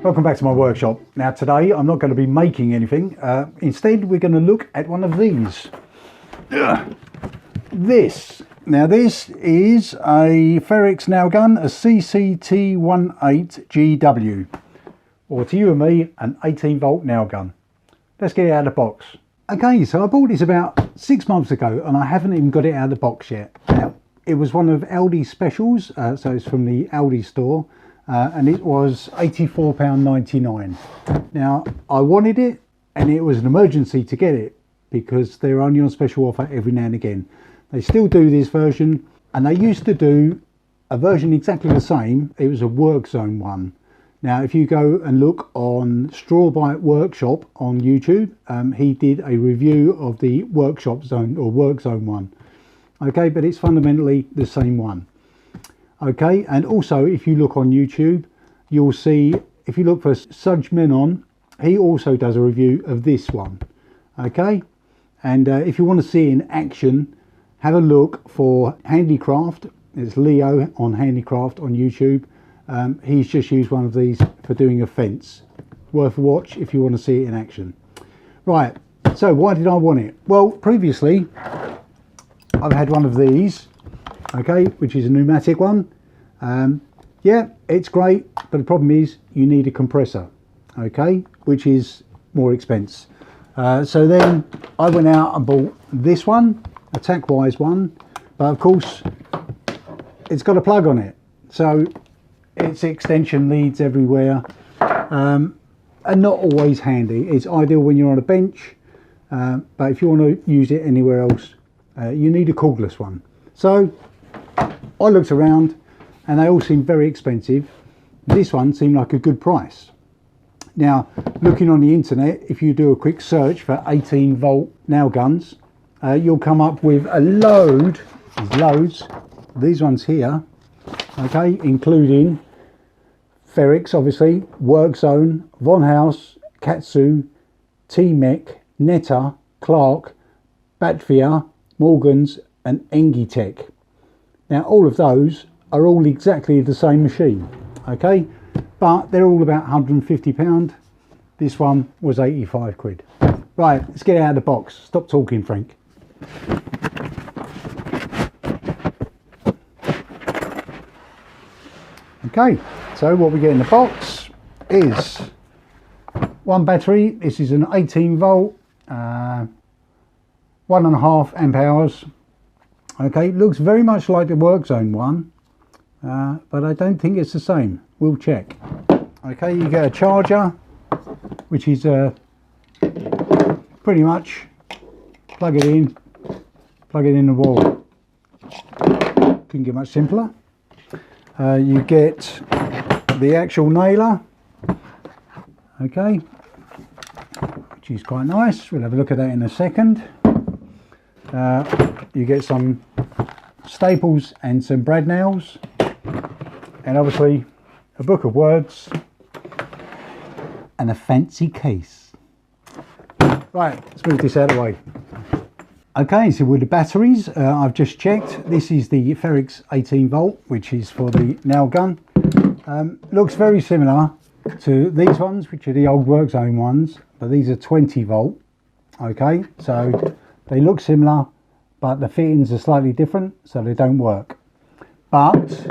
Welcome back to my workshop. Now today I'm not going to be making anything. Instead we're going to look at one of these. This is a FERREX nail gun, a CCT18GW, or to you and me, an 18 volt nail gun. Let's get it out of the box. Okay, so I bought this about 6 months ago and I haven't even got it out of the box yet. Now, it was one of Aldi's specials, so it's from the Aldi store. And it was £84.99. Now I wanted it and it was an emergency to get it because they're only on special offer every now and again. They still do this version, and they used to do a version exactly the same. It was a Workzone one. Now if you go and look on Strawbite Workshop on YouTube, he did a review of the Workshop Zone or Workzone one. Okay, but it's fundamentally the same one. Okay, and also if you look on YouTube, you'll see, if you look for Sudge Menon, he also does a review of this one. Okay, and if you want to see it in action, have a look for Handicraft. It's Leo on Handicraft on YouTube. He's just used one of these for doing a fence. Worth a watch if you want to see it in action. Right, so why did I want it? Well, previously I've had one of these. Okay, which is a pneumatic one. Yeah, it's great, but the problem is you need a compressor, okay, which is more expense. So then I went out and bought this one, a Tackwise one, but of course it's got a plug on it, so its extension leads everywhere, and not always handy. It's ideal when you're on a bench, but if you want to use it anywhere else, you need a cordless one. So I looked around and they all seemed very expensive. This one seemed like a good price. Now, looking on the internet, if you do a quick search for 18 volt nail guns, you'll come up with a load, loads, these ones here, okay, including FERREX, obviously, Workzone, Von House, Katsu, T-Mech, Netta, Clark, Batvia, Morgans and Engitech. Now all of those are all exactly the same machine, okay, but they're all about £150. This one was 85 quid. Right, let's get it out of the box. Stop talking, Frank. Okay, so what we get in the box is one battery. This is an 18 volt, 1.5 amp hours. Okay, looks very much like the Workzone one, but I don't think it's the same. We'll check. Okay, you get a charger, which is pretty much plug it in the wall. Couldn't get much simpler. You get the actual nailer, okay, which is quite nice. We'll have a look at that in a second. You get some staples and some brad nails, and obviously a book of words and a fancy case. Right, let's move this out of the way. Okay, so with the batteries, I've just checked. This is the FERREX 18 volt, which is for the nail gun. Looks very similar to these ones, which are the old Workzone ones, but these are 20 volt. Okay, so they look similar, but the fittings are slightly different, so they don't work. But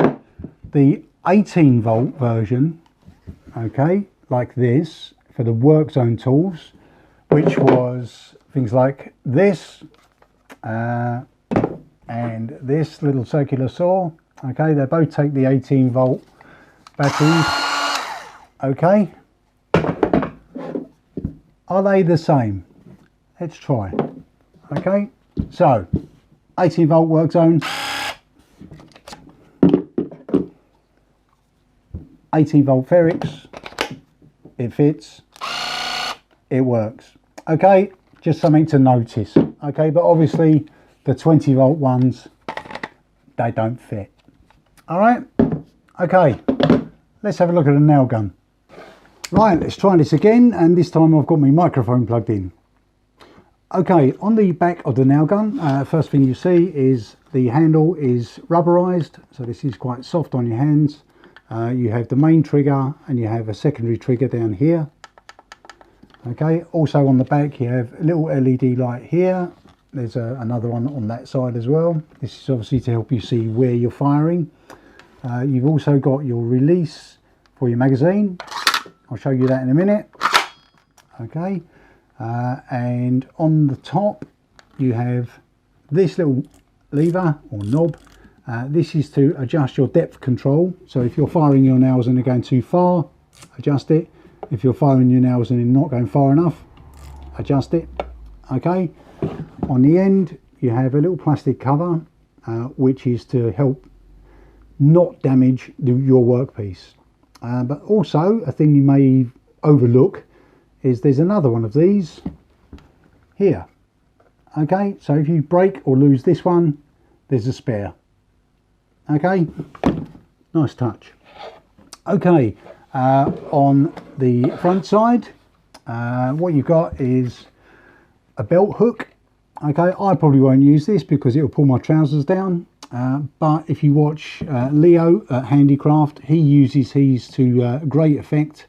the 18 volt version, okay, like this, for the Workzone tools, which was things like this, and this little circular saw, okay, they both take the 18 volt batteries, okay. Are they the same? Let's try. Okay, so 18 volt Workzone, 18 volt FERREX, it fits, it works. Okay, just something to notice. Okay, but obviously the 20 volt ones, they don't fit. All right, okay, let's have a look at a nail gun. Right, let's try this again, and this time I've got my microphone plugged in. Okay, on the back of the nail gun, first thing you see is the handle is rubberized, so this is quite soft on your hands. You have the main trigger and you have a secondary trigger down here. Okay, also on the back you have a little LED light here. There's another one on that side as well. This is obviously to help you see where you're firing. You've also got your release for your magazine. I'll show you that in a minute. Okay, and on the top you have this little lever or knob. This is to adjust your depth control. So if you're firing your nails and they're going too far, adjust it. If you're firing your nails and they're not going far enough, adjust it. Okay, on the end you have a little plastic cover, which is to help not damage your workpiece. But also a thing you may overlook is there's another one of these here. Okay, so if you break or lose this one, there's a spare. Okay, nice touch. Okay, on the front side, what you've got is a belt hook. Okay, I probably won't use this because it will pull my trousers down. But if you watch Leo at Handicraft, he uses his to great effect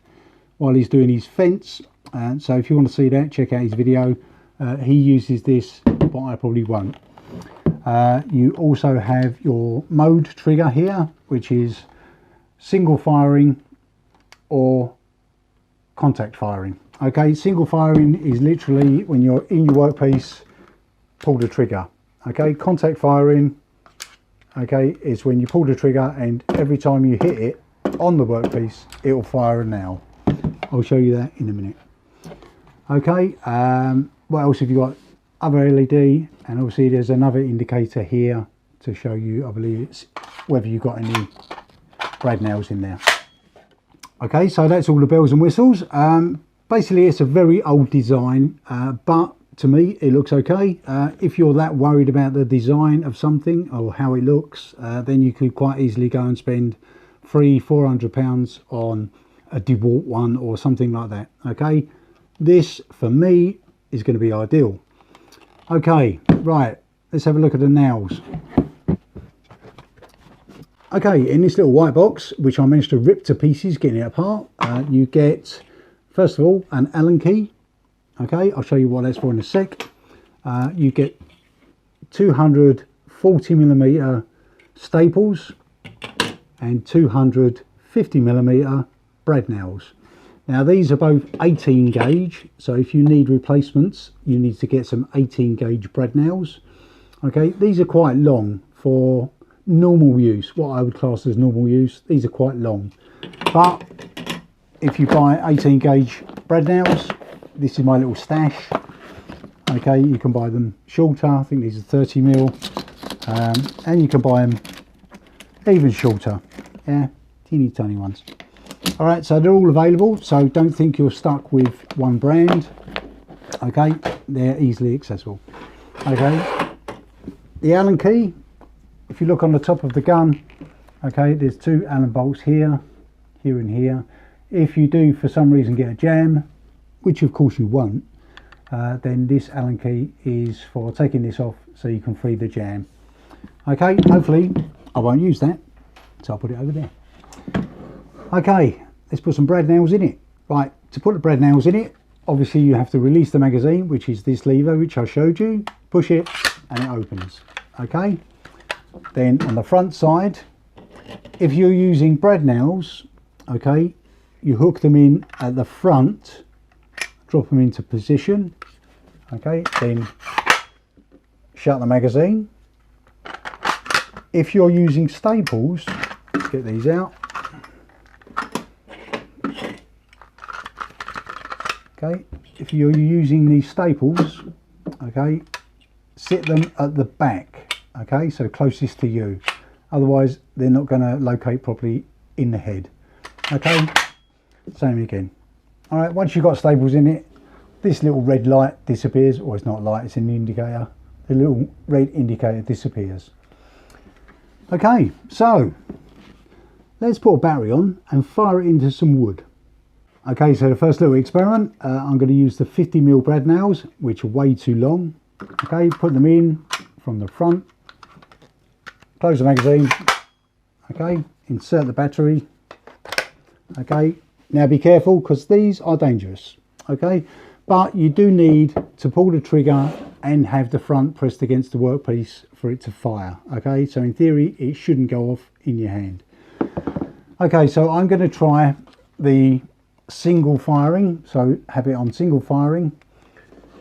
while he's doing his fence. So if you want to see that, check out his video. He uses this, but I probably won't. You also have your mode trigger here, which is single firing or contact firing. Okay, single firing is literally when you're in your workpiece, pull the trigger. Okay, contact firing, okay, is when you pull the trigger and every time you hit it on the workpiece, it will fire a nail. I'll show you that in a minute. Okay, what else have you got? Other LED, and obviously there's another indicator here to show you, I believe it's whether you've got any brad nails in there. Okay, so that's all the bells and whistles. Basically it's a very old design, but to me it looks okay. If you're that worried about the design of something or how it looks, then you could quite easily go and spend £300–400 on a DeWalt one or something like that. Okay, this for me is going to be ideal. Okay, right, let's have a look at the nails. Okay, in this little white box, which I managed to rip to pieces getting it apart, you get, first of all, an Allen key. Okay, I'll show you what that's for in a sec. You get 240mm staples and 250mm brad nails. Now these are both 18 gauge, so if you need replacements, you need to get some 18 gauge brad nails. Okay, these are quite long for normal use, what I would class as normal use. These are quite long, but if you buy 18 gauge brad nails, this is my little stash. Okay, you can buy them shorter, I think these are 30mm, and you can buy them even shorter, yeah, teeny tiny ones. All right, so they're all available, so don't think you're stuck with one brand. Okay, they're easily accessible. Okay, the Allen key, if you look on the top of the gun, okay, there's two Allen bolts here, here and here. If you do for some reason get a jam, which of course you won't, then this Allen key is for taking this off so you can free the jam. Okay, hopefully I won't use that, so I'll put it over there. Okay, let's put some brad nails in it. Right, to put the brad nails in it, obviously you have to release the magazine, which is this lever which I showed you, push it and it opens. Okay, then on the front side, if you're using brad nails, okay, you hook them in at the front, drop them into position, okay, then shut the magazine. If you're using staples, let's get these out. Okay, if you're using these staples, okay, sit them at the back, okay, so closest to you, otherwise they're not going to locate properly in the head. Okay, same again. All right, once you've got staples in it, this little red light disappears, or it's not light, it's an indicator. The little red indicator disappears. Okay, so let's put a battery on and fire it into some wood. Okay, so the first little experiment, I'm going to use the 50mm brad nails, which are way too long. Okay, put them in from the front, close the magazine, okay, insert the battery, Okay, now be careful because these are dangerous. Okay, but you do need to pull the trigger and have the front pressed against the workpiece for it to fire. Okay, so in theory it shouldn't go off in your hand. Okay, so I'm going to try the single firing, so have it on single firing.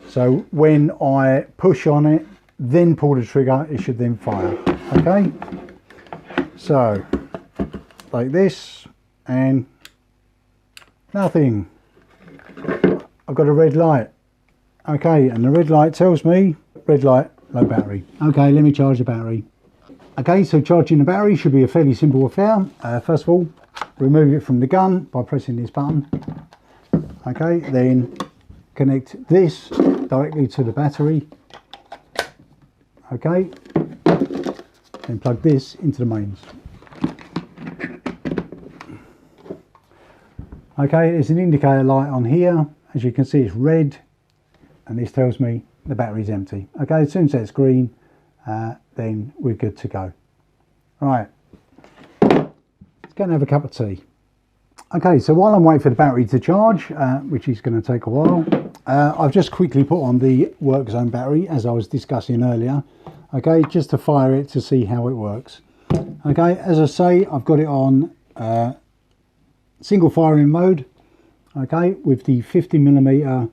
So when I push on it, then pull the trigger, it should then fire. Okay, so like this, and nothing. I've got a red light. Okay, and the red light tells me red light, low battery. Okay, let me charge the battery. Okay, so charging the battery should be a fairly simple affair. First of all, remove it from the gun by pressing this button. Okay, then connect this directly to the battery. Okay, then plug this into the mains. Okay, there's an indicator light on here. As you can see, it's red, and this tells me the battery's empty. Okay, as soon as that's green, then we're good to go. Right, let's go and have a cup of tea. Okay, so while I'm waiting for the battery to charge, which is going to take a while, I've just quickly put on the Workzone battery, as I was discussing earlier. Okay, just to fire it to see how it works. Okay, as I say, I've got it on single firing mode. Okay, with the 50mm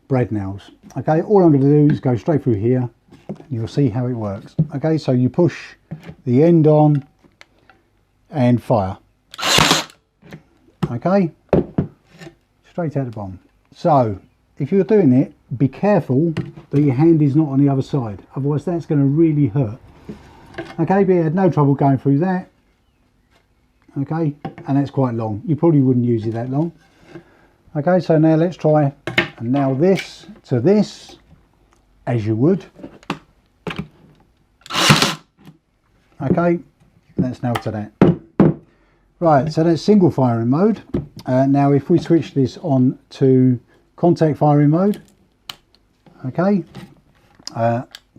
brad nails. Okay, all I'm going to do is go straight through here, and you'll see how it works. Okay, so you push the end on and fire. Okay, straight out the bomb. So if you're doing it, be careful that your hand is not on the other side, otherwise that's going to really hurt. Okay, but you had no trouble going through that. Okay, and that's quite long. You probably wouldn't use it that long. Okay, so now let's try and nail this to this, as you would. Okay, let's nail to that. Right, so that's single firing mode. Now if we switch this on to contact firing mode, okay,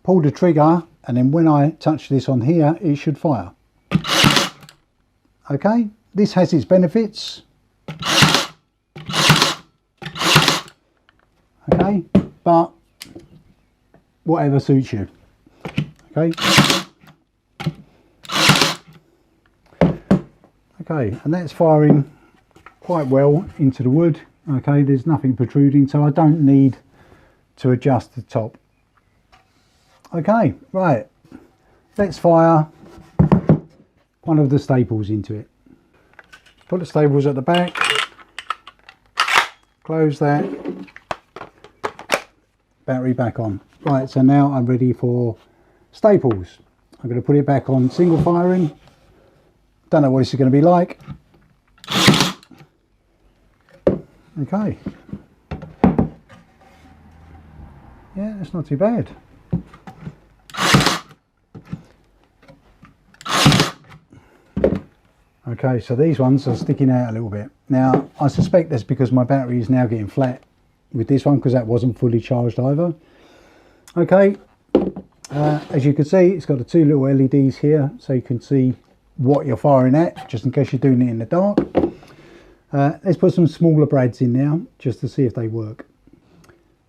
pull the trigger, and then when I touch this on here, it should fire. Okay, this has its benefits. Okay, but whatever suits you. Okay. Okay, and that's firing quite well into the wood. Okay, there's nothing protruding, so I don't need to adjust the top. Okay, right, let's fire one of the staples into it. Put the staples at the back, close that, battery back on. Right, so now I'm ready for staples. I'm going to put it back on single firing. Don't know what this is going to be like. Okay. Yeah, that's not too bad. Okay, so these ones are sticking out a little bit. Now, I suspect that's because my battery is now getting flat with this one, because that wasn't fully charged either. Okay, as you can see, it's got the two little LEDs here, so you can see what you're firing at, just in case you're doing it in the dark. Let's put some smaller brads in now, just to see if they work.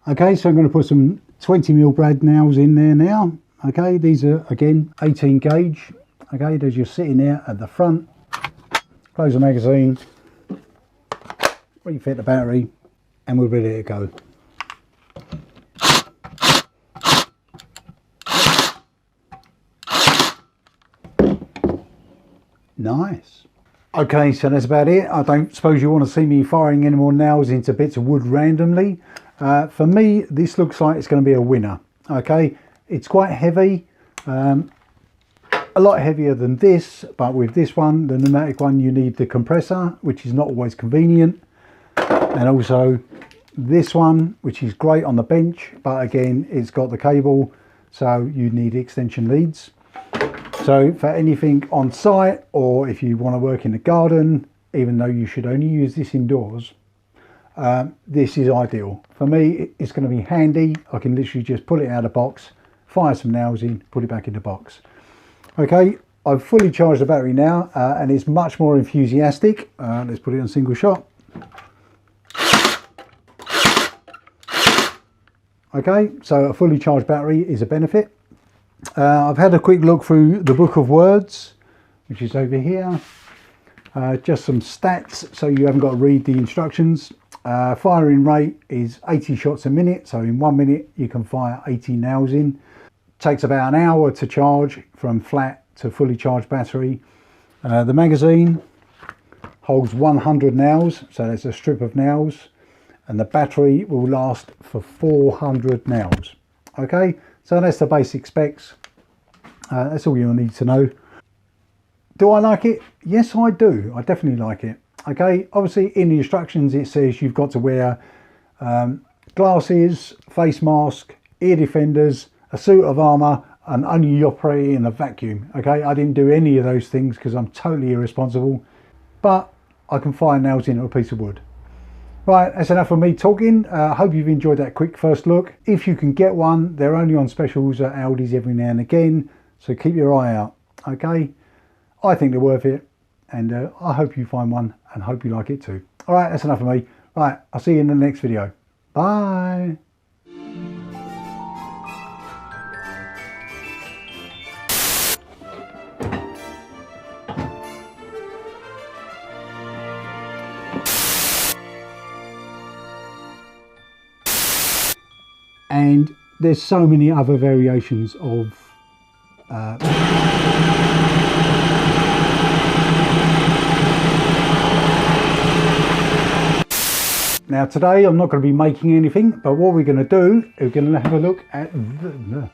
Okay, so I'm going to put some 20mm brad nails in there now. Okay, these are again 18 gauge. Okay, they're just sitting there at the front. Close the magazine, refit the battery, and we're ready to go. Nice. Okay, so that's about it. I don't suppose you want to see me firing any more nails into bits of wood randomly. For me, this looks like it's going to be a winner. Okay, it's quite heavy, a lot heavier than this, but with this one, the pneumatic one, you need the compressor, which is not always convenient, and also this one, which is great on the bench, but again, it's got the cable, so you need extension leads. So for anything on site, or if you want to work in the garden, even though you should only use this indoors, this is ideal. For me, it's going to be handy. I can literally just pull it out of the box, fire some nails in, put it back in the box. Okay, I've fully charged the battery now, and it's much more enthusiastic. Let's put it on single shot. Okay, so a fully charged battery is a benefit. I've had a quick look through the book of words, which is over here. Just some stats, so you haven't got to read the instructions. Firing rate is 80 shots a minute, so in 1 minute you can fire 80 nails in. Takes about an hour to charge from flat to fully charged battery. The magazine holds 100 nails, so there's a strip of nails, and the battery will last for 400 nails. Okay, so that's the basic specs. That's all you'll need to know. Do I like it? Yes, I do. I definitely like it. Okay, obviously in the instructions it says you've got to wear glasses, face mask, ear defenders, a suit of armour, and only operate in a vacuum. Okay, I didn't do any of those things because I'm totally irresponsible, but I can fire nails into a piece of wood. Right, that's enough of me talking. I hope you've enjoyed that quick first look. If you can get one, they're only on specials at Aldi's every now and again, so keep your eye out. Okay, I think they're worth it, and I hope you find one and hope you like it too. All right, that's enough of me. Right, I'll see you in the next video. Bye. And there's so many other variations of now today I'm not going to be making anything, but what we're going to do is we're going to have a look at the